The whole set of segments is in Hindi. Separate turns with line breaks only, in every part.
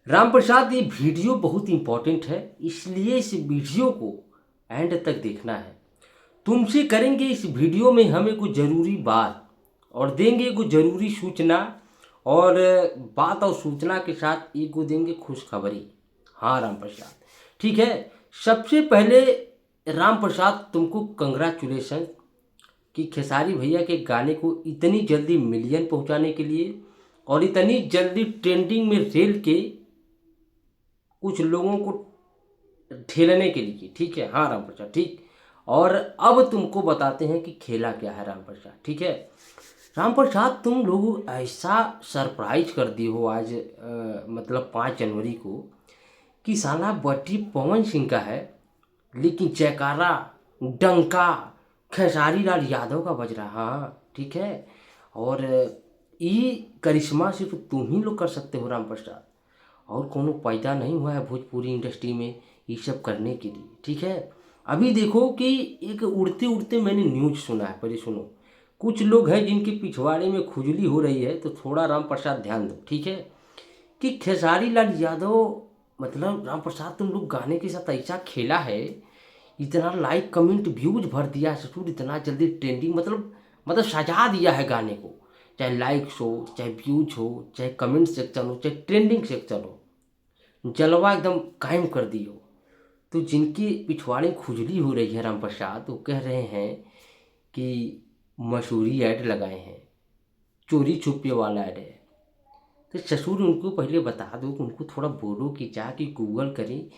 राम प्रसाद, ये वीडियो बहुत इंपॉर्टेंट है, इसलिए इस वीडियो को एंड तक देखना है। तुमसे करेंगे इस वीडियो में हमें कुछ ज़रूरी बात और देंगे कुछ ज़रूरी सूचना, और बात और सूचना के साथ एक को देंगे खुशखबरी। हाँ राम प्रसाद, ठीक है। सबसे पहले राम प्रसाद, तुमको कंग्रेचुलेशन कि खेसारी भैया के गाने को इतनी जल्दी मिलियन पहुंचाने के लिए और इतनी जल्दी ट्रेंडिंग में रेल के कुछ लोगों को ठेलने के लिए, ठीक है। हाँ राम प्रसाद, ठीक। और अब तुमको बताते हैं कि खेला क्या है राम प्रसाद, ठीक है। राम प्रसाद, तुम लोग ऐसा सरप्राइज कर दिए हो आज, मतलब 5 जनवरी को, कि साला बर्थडे पवन सिंह का है, लेकिन जयकारा, डंका खेसारी लाल यादव का बज रहा। हाँ ठीक है। और ये करिश्मा सिर्फ तुम ही लोग कर सकते हो राम प्रसाद, और कोनो पैदा नहीं हुआ है भोजपुरी इंडस्ट्री में ये सब करने के लिए, ठीक है। अभी देखो कि एक उड़ते उड़ते मैंने न्यूज सुना है, पहले सुनो। कुछ लोग हैं जिनके पिछवाड़े में खुजली हो रही है, तो थोड़ा राम प्रसाद ध्यान दो, ठीक है। कि खेसारी लाल यादव, मतलब राम प्रसाद, तुम लोग गाने के साथ ऐसा खेला है, इतना लाइक कमेंट व्यूज भर दिया है ससुर, इतना जल्दी ट्रेंडिंग, मतलब सजा दिया है गाने को। चाहे लाइक्स हो, चाहे व्यूज हो, चाहे कमेंट सेक्शन हो, चाहे ट्रेंडिंग सेक्शन हो, जलवा एकदम कायम कर दी हो। तो जिनकी पिछवाड़े खुजली हो रही है राम प्रसाद, वो कह रहे हैं कि मसूरी ऐड लगाए हैं, चोरी छुपे वाला ऐड है। तो ससुर, उनको पहले बता दो कि उनको थोड़ा बोलो कि जाके गूगल करें,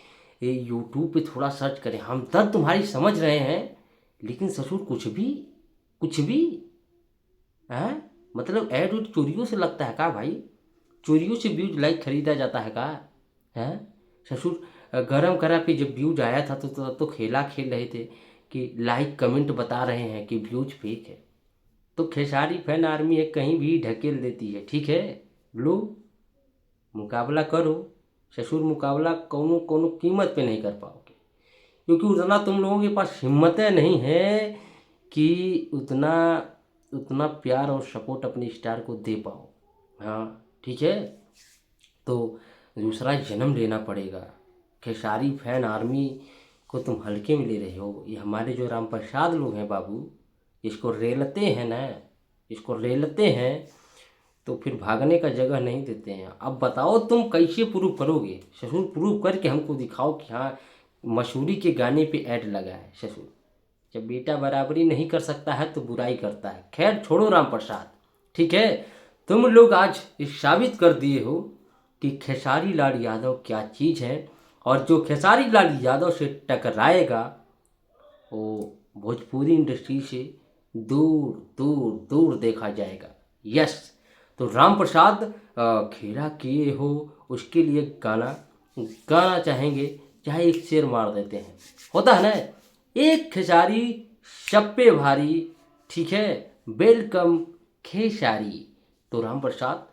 ये यूट्यूब पे थोड़ा सर्च करें। हम दर्द तुम्हारी समझ रहे हैं, लेकिन ससुर कुछ भी हैं, मतलब ऐड उड चोरियों से लगता है का भाई? चोरियों से व्यूज लाइक खरीदा जाता है का? हैं ससुर? गरम करा पे जब व्यूज आया था तो खेला खेल रहे थे कि लाइक कमेंट बता रहे हैं कि व्यूज फेक है। तो खेसारी फैन आर्मी है, कहीं भी ढकेल देती है, ठीक है। लो, मुकाबला करो ससुर, मुकाबला कोनो कोनो कीमत पे नहीं कर पाओगे, क्योंकि उतना तुम लोगों के पास हिम्मतें नहीं है कि उतना उतना प्यार और सपोर्ट अपने स्टार को दे पाओ। हाँ ठीक है। तो दूसरा जन्म लेना पड़ेगा। खेसारी फैन आर्मी को तुम हल्के में ले रहे हो। ये हमारे जो राम प्रसाद लोग हैं बाबू, इसको रेलते हैं ना, इसको रेलते हैं, तो फिर भागने का जगह नहीं देते हैं। अब बताओ तुम कैसे प्रूव करोगे ससुर? प्रूव करके हमको दिखाओ कि हाँ मसूरी के गाने पे ऐड लगा है ससुर। जब बेटा बराबरी नहीं कर सकता है तो बुराई करता है। खैर छोड़ो राम प्रसाद, ठीक है। तुम लोग आज इस साबित कर दिए हो कि खेसारी लाल यादव क्या चीज़ है, और जो खेसारी लाल यादव से टकराएगा वो भोजपुरी इंडस्ट्री से दूर दूर दूर देखा जाएगा। यस। तो राम प्रसाद, खेला किए हो, उसके लिए गाना गाना चाहेंगे, चाहे एक शेर मार देते हैं, होता है ना, एक खेसारी सब पे भारी, ठीक है, वेलकम खेसारी। तो राम प्रसाद,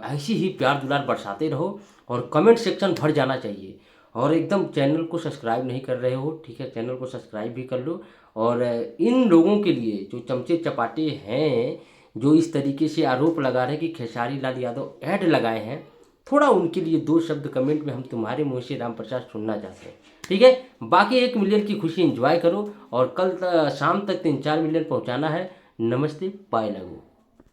ऐसी ही प्यार दुलार बरसाते रहो, और कमेंट सेक्शन भर जाना चाहिए। और एकदम चैनल को सब्सक्राइब नहीं कर रहे हो, ठीक है, चैनल को सब्सक्राइब भी कर लो। और इन लोगों के लिए जो चमचे चपाटे हैं, जो इस तरीके से आरोप लगा रहे हैं कि खेसारी लाल यादव ऐड लगाए हैं, थोड़ा उनके लिए 2 शब्द कमेंट में हम तुम्हारे मुंह से राम प्रसाद सुनना चाहते हैं, ठीक है। बाकी 1 मिलियन की खुशी एंजॉय करो, और कल शाम तक 3-4 मिलियन पहुंचाना है। नमस्ते, बाय लगो।